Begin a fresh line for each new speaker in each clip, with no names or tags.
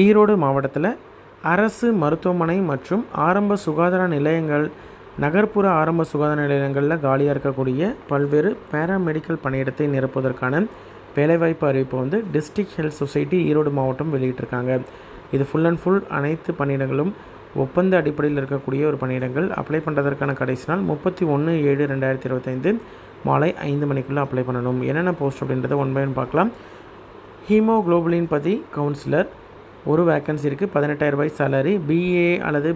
ஈரோடு மாவட்டத்தில் அரசு மருத்துவமனை மற்றும் ஆரம்ப சுகாதார நிலையங்கள், நகர்ப்புற ஆரம்ப சுகாதார நிலையங்களில் காலியாக இருக்கக்கூடிய பல்வேறு பேராமெடிக்கல் பணியிடத்தை நிரப்புவதற்கான வேலைவாய்ப்பு அறிவிப்பு வந்து டிஸ்ட்ரிக்ட் ஹெல்த் சொசைட்டி ஈரோடு மாவட்டம் வெளியிட்டிருக்காங்க. இது ஃபுல் அண்ட் ஃபுல் அனைத்து பணியிடங்களும் ஒப்பந்த அடிப்படையில் இருக்கக்கூடிய ஒரு பணியிடங்கள். அப்ளை பண்ணுறதற்கான கடைசி நாள் 31/7/2025 மாலை 5 மணிக்குள்ளே அப்ளை பண்ணணும். என்னென்ன போஸ்ட் அப்படின்றத ஒன் பை ஒன் பார்க்கலாம். ஹீமோக்ளோபுலின் பற்றி கவுன்சிலர் ஒரு வேக்கன்சி இருக்குது, 18,000 ரூபாய் சேலரி. பிஏ அல்லது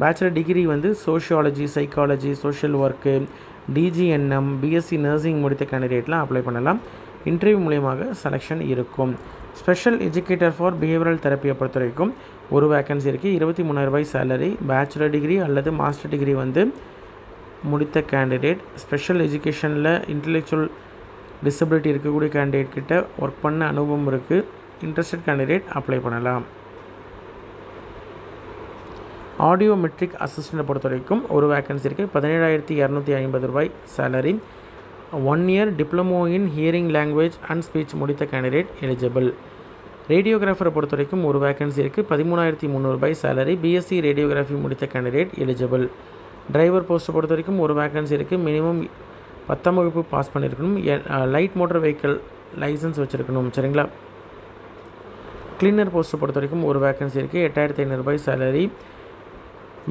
பேச்சுலர் டிகிரி வந்து sociology, psychology, social work, DGNM, BSc nursing முடித்த கேண்டிடேட்லாம் அப்ளை பண்ணலாம். இன்டர்வியூ மூலியமாக செலெக்ஷன் இருக்கும். ஸ்பெஷல் எஜுகேட்டர் ஃபார் பிஹேவியரல் தெரப்பியை பொறுத்த வரைக்கும் ஒரு வேக்கன்சி இருக்குது, 23,000 ரூபாய் சேலரி. பேச்சுலர் டிகிரி அல்லது மாஸ்டர் டிகிரி வந்து முடித்த கேண்டிடேட், ஸ்பெஷல் எஜுகேஷனில் இன்டெலெக்சுவல் டிசபிலிட்டி இருக்கக்கூடிய கேண்டிடேட் கிட்ட ஒர்க் பண்ண அனுபவம் இருக்குது. இன்ட்ரெஸ்டட் கேண்டிடேட் அப்ளை பண்ணலாம். ஆடியோ மெட்ரிக் அசிஸ்டண்ட்டை பொறுத்த வரைக்கும் ஒரு வேக்கன்சி இருக்குது, 17,250 ரூபாய் salary. 1 year diploma in hearing language and speech முடித்த கேண்டிடேட் எலிஜிபிள். ரேடியோகிராஃபரை பொறுத்த வரைக்கும் ஒரு வேக்கன்சி இருக்குது, 13,300 ரூபாய் சேலரி. பிஎஸ்சி ரேடியோகிராஃபி முடித்த கேண்டிடேட் எலிஜிபிள். டிரைவர் போஸ்ட்டை பொறுத்த வரைக்கும் ஒரு வேக்கன்சி இருக்குது, மினிமம் 10ஆம் வகுப்பு பாஸ் பண்ணியிருக்கணும், லைட் மோட்டர் வெஹிக்கிள் லைசன்ஸ் வச்சுருக்கணும். சரிங்களா. கிளீனர் போஸ்ட்டை பொறுத்த வரைக்கும் ஒரு வேக்கன்சி இருக்குது, 8,500 ரூபாய் சேலரி.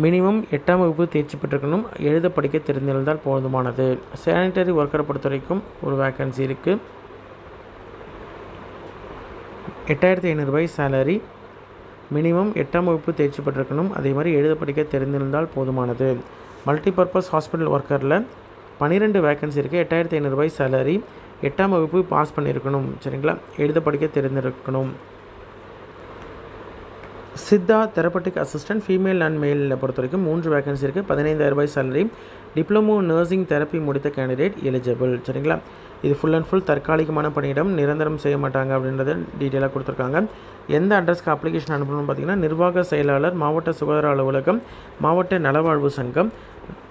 மினிமம் 8ஆம் வகுப்பு தேர்ச்சி பெற்றிருக்கணும், எழுத படிக்க தெரிந்திருந்தால் போதுமானது. சானிட்டரி ஒர்க்கரை பொறுத்த வரைக்கும் ஒரு வேக்கன்சி இருக்குது, 8,500 ரூபாய் சேலரி. மினிமம் 8ஆம் வகுப்பு தேர்ச்சி பெற்றிருக்கணும், அதே மாதிரி எழுத படிக்க தெரிந்திருந்தால் போதுமானது. மல்டிபர்பஸ் ஹாஸ்பிட்டல் ஒர்க்கரில் 12 வேக்கன்சி இருக்குது, 8,500 ரூபாய் சேலரி. 8ஆம் வகுப்பு பாஸ் பண்ணியிருக்கணும். சரிங்களா. எழுத படிக்க தெரிந்திருக்கணும். Siddha therapeutic assistant female and மேலில் பொறுத்த வரைக்கும் 3 வேக்கன்சி இருக்குது, 15,000 ரூபாய் சேலரி. டிப்ளமோ நர்சிங் தெரப்பி முடித்த கேண்டிடேட் எலிஜிபிள். சரிங்களா. இது ஃபுல் அண்ட் ஃபுல் தற்காலிகமான பணியிடம், நிரந்தரம் செய்ய மாட்டாங்க அப்படின்றத டீட்டெயிலாக கொடுத்துருக்காங்க. எந்த அட்ரஸ்க்கு அப்ளிகேஷன் அனுப்பணும்னு பார்த்தீங்கன்னா, நிர்வாக செயலாளர், மாவட்ட சுகாதார அலுவலகம், மாவட்ட நலவாழ்வு சங்கம்,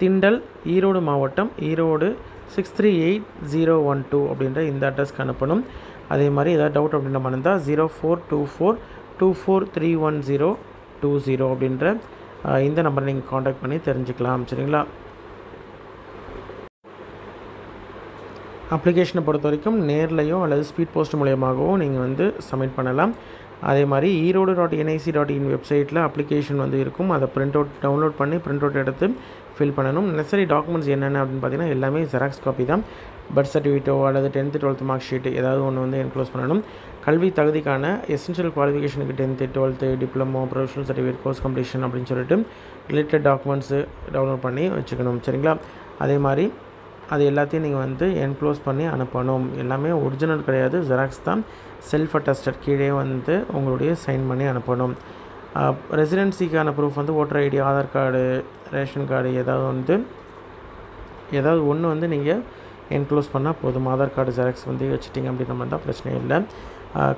திண்டல், ஈரோடு மாவட்டம், ஈரோடு 638012 அப்படின்ற இந்த அட்ரஸ்க்கு அனுப்பணும். அதே மாதிரி ஏதாவது டவுட் அப்படின்ற மாதிரி இருந்தால் 0424243120 அப்படின்ற இந்த நம்பரை நீங்கள் காண்டாக்ட் பண்ணி தெரிஞ்சுக்கலாம். சரிங்களா. அப்ளிகேஷனை பொறுத்த வரைக்கும் நேர்லையோ அல்லது ஸ்பீட் போஸ்ட் மூலியமாகவோ நீங்கள் வந்து சப்மிட் பண்ணலாம். அதே மாதிரி ஈரோடு.nic.in வெப்சைட்டில் அப்ளிகேஷன் வந்து இருக்கும், அதை டவுன்லோட் பண்ணி பிரிண்ட் அவுட் எடுத்து ஃபில் பண்ணணும். நெசசரி டாக்குமெண்ட்ஸ் என்னென்ன அப்படின்னு பார்த்தீங்கன்னா எல்லாமே ஜெராக்ஸ் காப்பி தான். பர்த் சர்டிஃபிகேட்டோ அல்லது 10th 12th மார்க் ஷீட்டு ஏதாவது ஒன்று வந்து என்க்ளோஸ் பண்ணணும். கல்வி தகுதிக்கான எசென்ஷியல் குவாலிஃபிகேஷனுக்கு 10th 12th diploma, professional certificate, course completion அப்படின்னு சொல்லிட்டு ரிலேட்டட் டாக்குமெண்ட்ஸு டவுன்லோட் பண்ணி வச்சுக்கணும். சரிங்களா. அதே மாதிரி அது எல்லாத்தையும் நீங்கள் வந்து என்க்ளோஸ் பண்ணி அனுப்பணும். எல்லாமே ஒரிஜினல் கிடையாது, ஜெராக்ஸ் தான். செல்ஃப் அட்டஸ்டட் கீழே வந்து உங்களுடைய சைன் பண்ணி அனுப்பணும். ரெசிடென்சிக்கான ப்ரூஃப் வந்து voter ID, Aadhaar card, ration card ஏதாவது ஒன்று வந்து நீங்கள் என்க்ளோஸ் பண்ணால் போதும். ஆதார் கார்டு ஜெராக்ஸ் வந்து வச்சுட்டிங்க அப்படின்ற மாதிரி தான், பிரச்சனை இல்லை.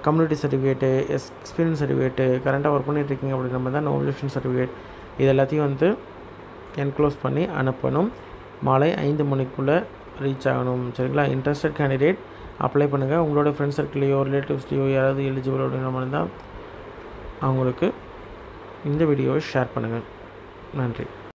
கம்யூனிட்டி சர்டிஃபிகேட்டு, எக்ஸ்பீரியன்ஸ் சர்டிஃபிகேட்டு, கரண்ட்டாக ஒர்க் பண்ணிகிட்ருக்கீங்க அப்படின்ற மாதிரி தான் நோமினேஷன் சர்டிஃபிகேட், இது எல்லாத்தையும் வந்து என்க்ளோஸ் பண்ணி அனுப்பணும். மாலை 5 மணிக்குள்ளே ரீச் ஆகணும். சரிங்களா. இன்ட்ரெஸ்டட் கேண்டிடேட் அப்ளை பண்ணுங்கள். உங்களோட ஃப்ரெண்ட்ஸ் சர்க்கிளையோ ரிலேட்டிவ்ஸ்லையோ யாராவது எலிஜிபிள் அப்படின்ற மாதிரி தான் அவங்களுக்கு இந்த வீடியோவை ஷேர் பண்ணுங்கள். நன்றி.